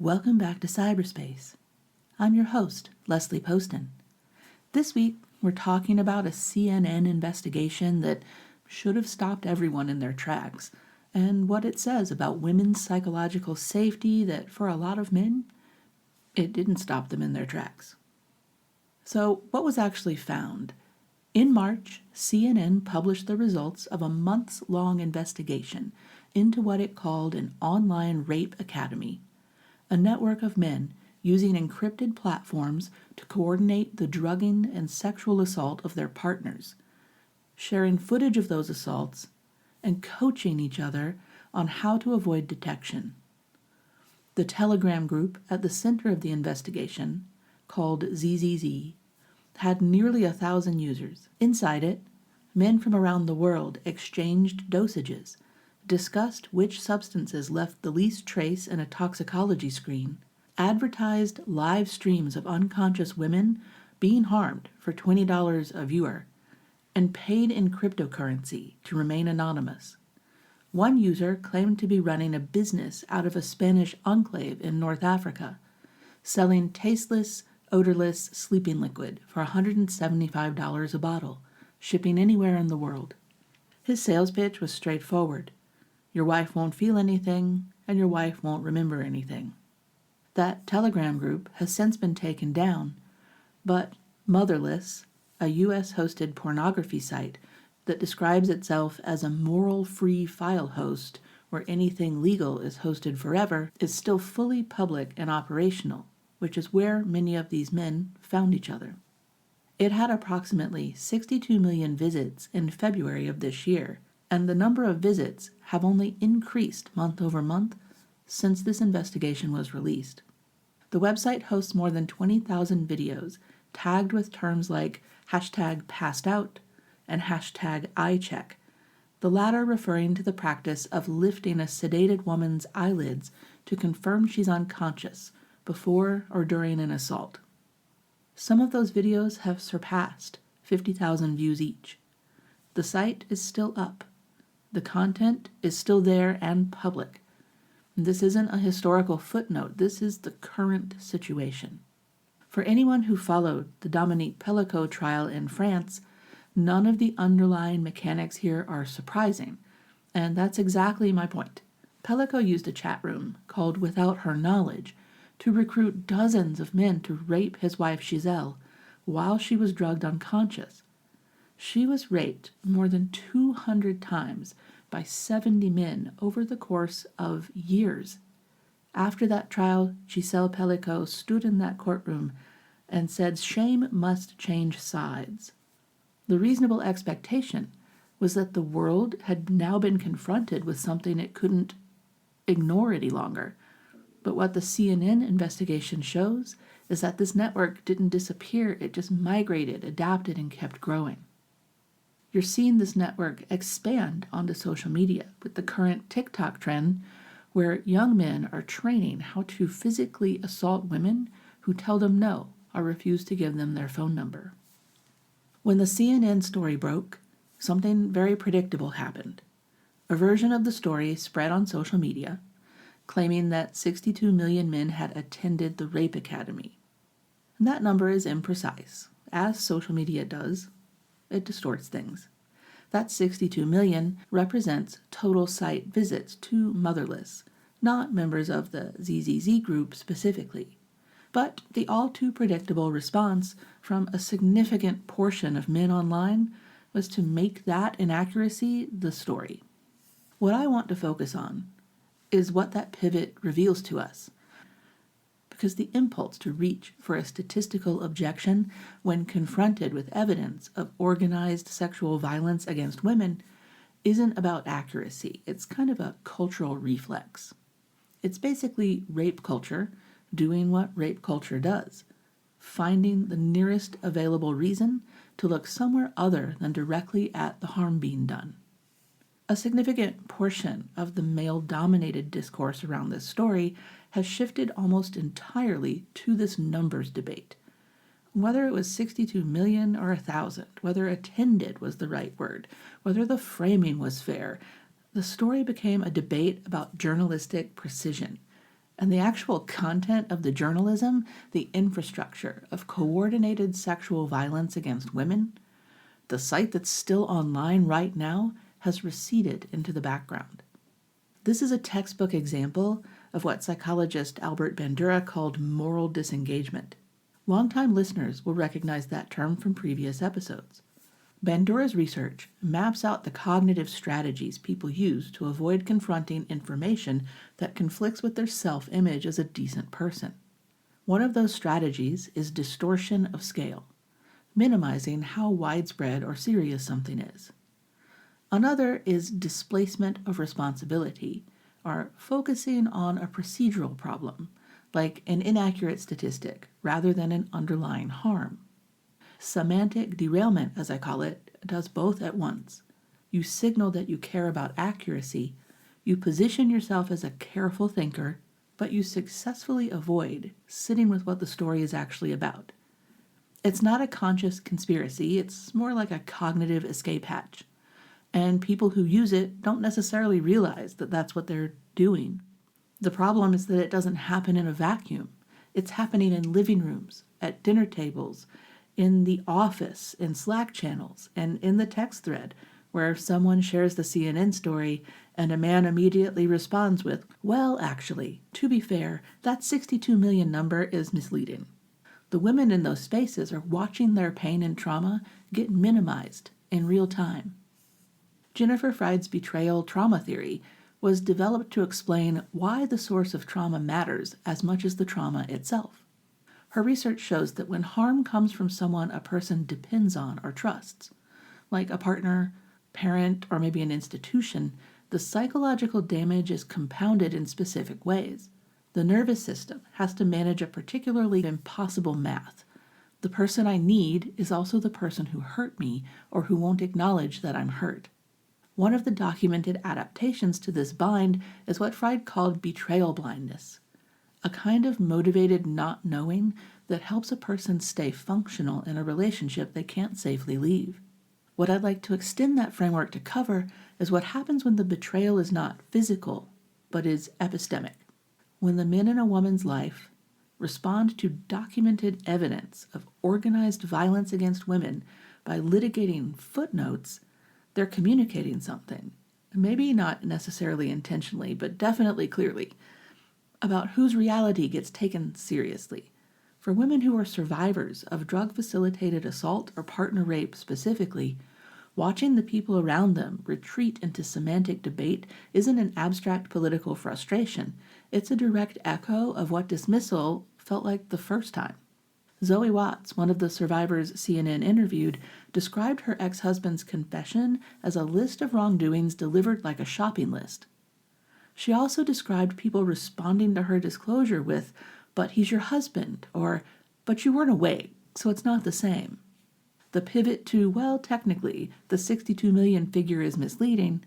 Welcome back to Cyberspace. I'm your host, Leslie Poston. This week, we're talking about a CNN investigation that should have stopped everyone in their tracks, and what it says about women's psychological safety that, for a lot of men, it didn't stop them in their tracks. So, what was actually found? In March, CNN published the results of a months-long investigation into what it called an online rape academy, a network of men using encrypted platforms to coordinate the drugging and sexual assault of their partners, sharing footage of those assaults, and coaching each other on how to avoid detection. The Telegram group at the center of the investigation, called ZZZ, had nearly 1,000 users. Inside it, men from around the world exchanged dosages, discussed which substances left the least trace in a toxicology screen, advertised live streams of unconscious women being harmed for $20 a viewer, and paid in cryptocurrency to remain anonymous. One user claimed to be running a business out of a Spanish enclave in North Africa, selling tasteless, odorless sleeping liquid for $175 a bottle, shipping anywhere in the world. His sales pitch was straightforward. Your wife won't feel anything, and your wife won't remember anything. That Telegram group has since been taken down, but Motherless, a U.S.-hosted pornography site that describes itself as a moral-free file host where anything legal is hosted forever, is still fully public and operational, which is where many of these men found each other. It had approximately 62 million visits in February of this year, and the number of visits have only increased month over month since this investigation was released. The website hosts more than 20,000 videos tagged with terms like #passedout and #iCheck, the latter referring to the practice of lifting a sedated woman's eyelids to confirm she's unconscious before or during an assault. Some of those videos have surpassed 50,000 views each. The site is still up. The content is still there and public. This isn't a historical footnote. This is the current situation. For anyone who followed the Dominique Pelicot trial in France, none of the underlying mechanics here are surprising, and that's exactly my point. Pelicot used a chat room called Without Her Knowledge to recruit dozens of men to rape his wife Giselle while she was drugged unconscious. She was raped more than 200 times by 70 men over the course of years. After that trial, Giselle Pelicot stood in that courtroom and said shame must change sides. The reasonable expectation was that the world had now been confronted with something it couldn't ignore any longer. But what the CNN investigation shows is that this network didn't disappear, it just migrated, adapted, and kept growing. You're seeing this network expand onto social media with the current TikTok trend where young men are training how to physically assault women who tell them no or refuse to give them their phone number. When the CNN story broke, something very predictable happened. A version of the story spread on social media, claiming that 62 million men had attended the Rape Academy. And that number is imprecise. As social media does, it distorts things. That 62 million represents total site visits to Motherless, not members of the ZZZ group specifically. But the all-too-predictable response from a significant portion of men online was to make that inaccuracy the story. What I want to focus on is what that pivot reveals to us, because the impulse to reach for a statistical objection when confronted with evidence of organized sexual violence against women isn't about accuracy. It's kind of a cultural reflex. It's basically rape culture doing what rape culture does, finding the nearest available reason to look somewhere other than directly at the harm being done. A significant portion of the male-dominated discourse around this story has shifted almost entirely to this numbers debate. Whether it was 62 million or 1,000, whether attended was the right word, whether the framing was fair, the story became a debate about journalistic precision, And the actual content of the journalism, the infrastructure of coordinated sexual violence against women, the site that's still online right now has receded into the background. This is a textbook example of what psychologist Albert Bandura called moral disengagement. Longtime listeners will recognize that term from previous episodes. Bandura's research maps out the cognitive strategies people use to avoid confronting information that conflicts with their self-image as a decent person. One of those strategies is distortion of scale, minimizing how widespread or serious something is. Another is displacement of responsibility, or focusing on a procedural problem, like an inaccurate statistic, rather than an underlying harm. Semantic derailment, as I call it, does both at once. You signal that you care about accuracy, you position yourself as a careful thinker, but you successfully avoid sitting with what the story is actually about. It's not a conscious conspiracy, it's more like a cognitive escape hatch. And people who use it don't necessarily realize that that's what they're doing. The problem is that it doesn't happen in a vacuum. It's happening in living rooms, at dinner tables, in the office, in Slack channels, and in the text thread, where someone shares the CNN story and a man immediately responds with, "Well, actually, to be fair, that 62 million number is misleading." The women in those spaces are watching their pain and trauma get minimized in real time. Jennifer Fried's betrayal trauma theory was developed to explain why the source of trauma matters as much as the trauma itself. Her research shows that when harm comes from someone a person depends on or trusts, like a partner, parent, or maybe an institution, the psychological damage is compounded in specific ways. The nervous system has to manage a particularly impossible math. The person I need is also the person who hurt me or who won't acknowledge that I'm hurt. One of the documented adaptations to this bind is what Fried called betrayal blindness, a kind of motivated not knowing that helps a person stay functional in a relationship they can't safely leave. What I'd like to extend that framework to cover is what happens when the betrayal is not physical, but is epistemic. When the men in a woman's life respond to documented evidence of organized violence against women by litigating footnotes, they're communicating something, maybe not necessarily intentionally, but definitely clearly, about whose reality gets taken seriously. For women who are survivors of drug-facilitated assault or partner rape specifically, watching the people around them retreat into semantic debate isn't an abstract political frustration. It's a direct echo of what Dismissal felt like the first time. Zoe Watts, one of the survivors CNN interviewed, described her ex-husband's confession as a list of wrongdoings delivered like a shopping list. She also described people responding to her disclosure with, "But he's your husband," or, "But you weren't awake, so it's not the same." The pivot to, well, technically, the 62 million figure is misleading,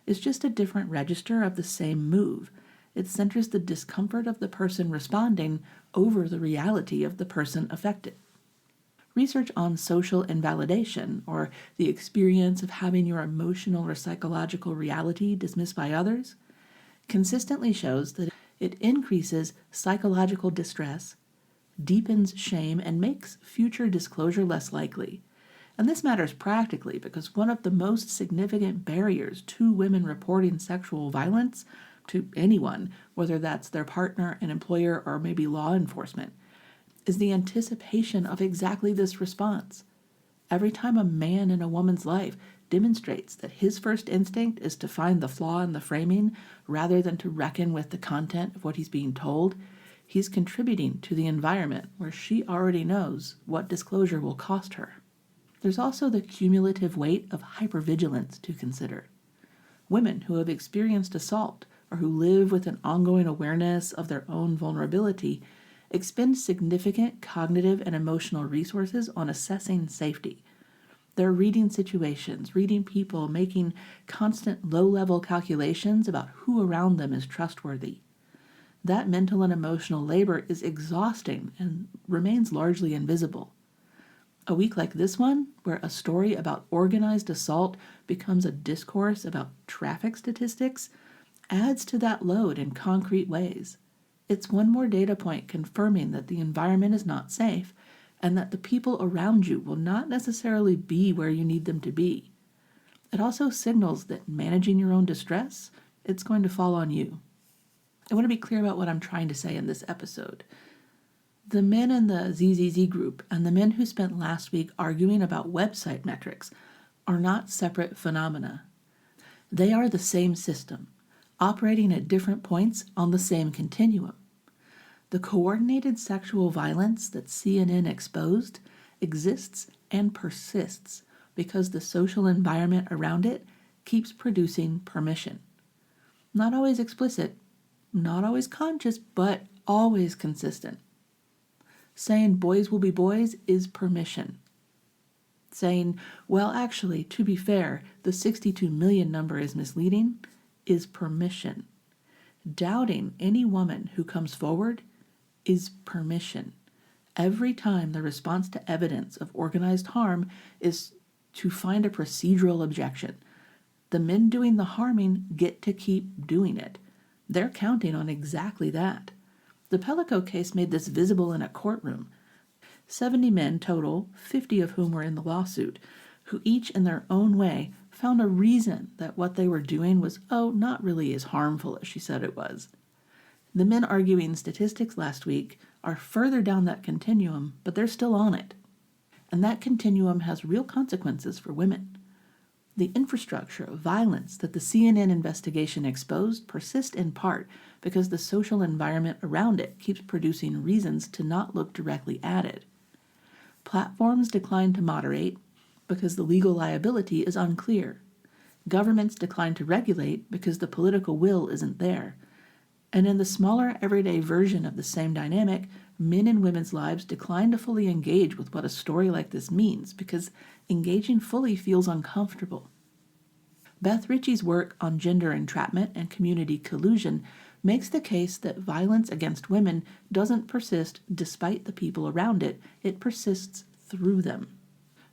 is just a different register of the same move. It centers the discomfort of the person responding over the reality of the person affected. Research on social invalidation, or the experience of having your emotional or psychological reality dismissed by others, consistently shows that it increases psychological distress, deepens shame, and makes future disclosure less likely. And this matters practically because one of the most significant barriers to women reporting sexual violence to anyone, whether that's their partner, an employer, or maybe law enforcement, is the anticipation of exactly this response. Every time a man in a woman's life demonstrates that his first instinct is to find the flaw in the framing rather than to reckon with the content of what he's being told, he's contributing to the environment where she already knows what disclosure will cost her. There's also the cumulative weight of hypervigilance to consider. Women who have experienced assault or who live with an ongoing awareness of their own vulnerability expend significant cognitive and emotional resources on assessing safety. They're reading situations, reading people, making constant low-level calculations about who around them is trustworthy. That mental and emotional labor is exhausting and remains largely invisible. A week like this one, where a story about organized assault becomes a discourse about traffic statistics, adds to that load in concrete ways. It's one more data point confirming that the environment is not safe and that the people around you will not necessarily be where you need them to be. It also signals that managing your own distress, it's going to fall on you. I want to be clear about what I'm trying to say in this episode. The men in the ZZZ group and the men who spent last week arguing about website metrics are not separate phenomena. They are the same system, operating at different points on the same continuum. The coordinated sexual violence that CNN exposed exists and persists because the social environment around it keeps producing permission. Not always explicit, not always conscious, but always consistent. Saying boys will be boys is permission. Saying, well, actually, to be fair, the 62 million number is misleading is permission. Doubting any woman who comes forward is permission. Every time the response to evidence of organized harm is to find a procedural objection, the men doing the harming get to keep doing it. They're counting on exactly that. The Pelicot case made this visible in a courtroom. 70 men total, 50 of whom were in the lawsuit, who each in their own way found a reason that what they were doing was, not really as harmful as she said it was. The men arguing statistics last week are further down that continuum, but they're still on it. And that continuum has real consequences for women. The infrastructure of violence that the CNN investigation exposed persists in part because the social environment around it keeps producing reasons to not look directly at it. Platforms decline to moderate because the legal liability is unclear. Governments decline to regulate because the political will isn't there. And in the smaller, everyday version of the same dynamic, men and women's lives decline to fully engage with what a story like this means because engaging fully feels uncomfortable. Beth Ritchie's work on gender entrapment and community collusion makes the case that violence against women doesn't persist despite the people around it, it persists through them.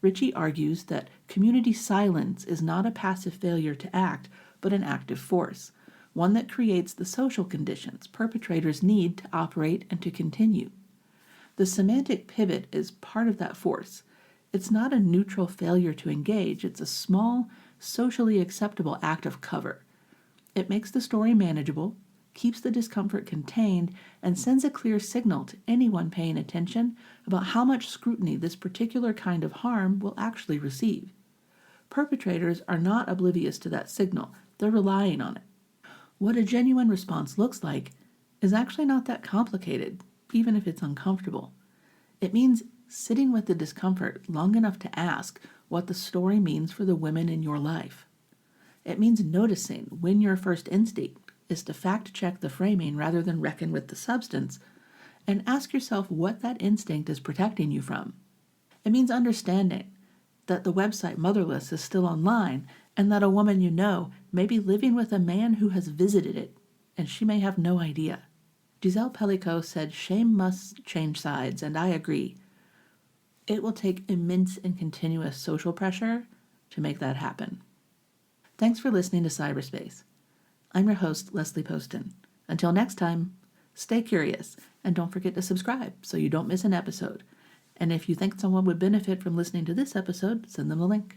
Ritchie argues that community silence is not a passive failure to act, but an active force, one that creates the social conditions perpetrators need to operate and to continue. The semantic pivot is part of that force. It's not a neutral failure to engage, it's a small, socially acceptable act of cover. It makes the story manageable, keeps the discomfort contained, and sends a clear signal to anyone paying attention about how much scrutiny this particular kind of harm will actually receive. Perpetrators are not oblivious to that signal, they're relying on it. What a genuine response looks like is actually not that complicated, even if it's uncomfortable. It means sitting with the discomfort long enough to ask what the story means for the women in your life. It means noticing when your first instinct is to fact-check the framing rather than reckon with the substance, and ask yourself what that instinct is protecting you from. It means understanding that the website Motherless is still online and that a woman you know may be living with a man who has visited it, and she may have no idea. Giselle Pelicot said shame must change sides, and I agree. It will take immense and continuous social pressure to make that happen. Thanks for listening to Cyberspace. I'm your host, Leslie Poston. Until next time, stay curious, and don't forget to subscribe so you don't miss an episode. And if you think someone would benefit from listening to this episode, send them a link.